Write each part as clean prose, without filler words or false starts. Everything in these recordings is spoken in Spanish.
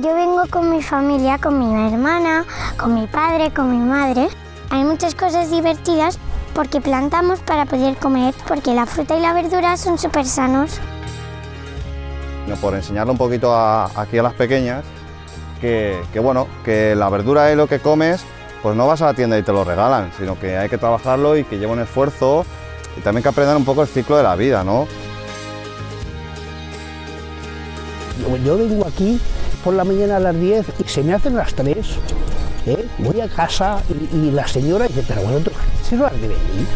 Yo vengo con mi familia, con mi hermana, con mi padre, con mi madre. Hay muchas cosas divertidas porque plantamos para poder comer, porque la fruta y la verdura son súper sanos. Por enseñarle un poquito aquí a las pequeñas que la verdura es lo que comes, pues no vas a la tienda y te lo regalan, sino que hay que trabajarlo y que lleva un esfuerzo y también que aprendan un poco el ciclo de la vida, ¿no? Yo vengo aquí por la mañana a las 10 y se me hacen las 3. Voy a casa y la señora dice, pero bueno, ¿tú se lo has de venir?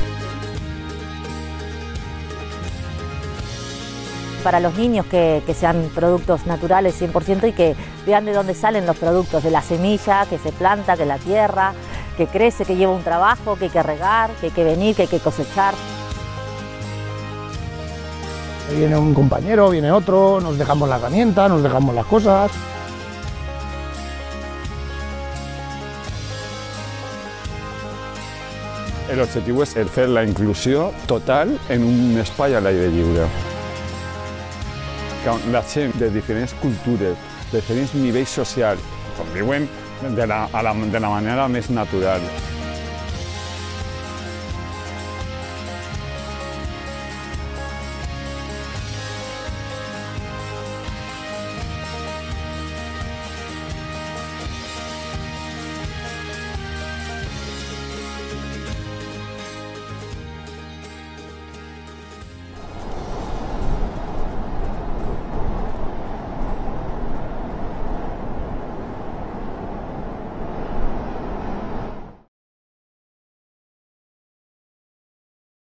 Para los niños que sean productos naturales 100% y que vean de dónde salen los productos, de la semilla que se planta, que la tierra, que crece, que lleva un trabajo, que hay que regar, que hay que venir, que hay que cosechar. Viene un compañero, viene otro, nos dejamos la herramienta, nos dejamos las cosas. El objectiu és fer la inclusió total en un espai a l'aire lliure. Que la gent de diferents cultures, de diferents nivells socials, conviuen de la manera més natural.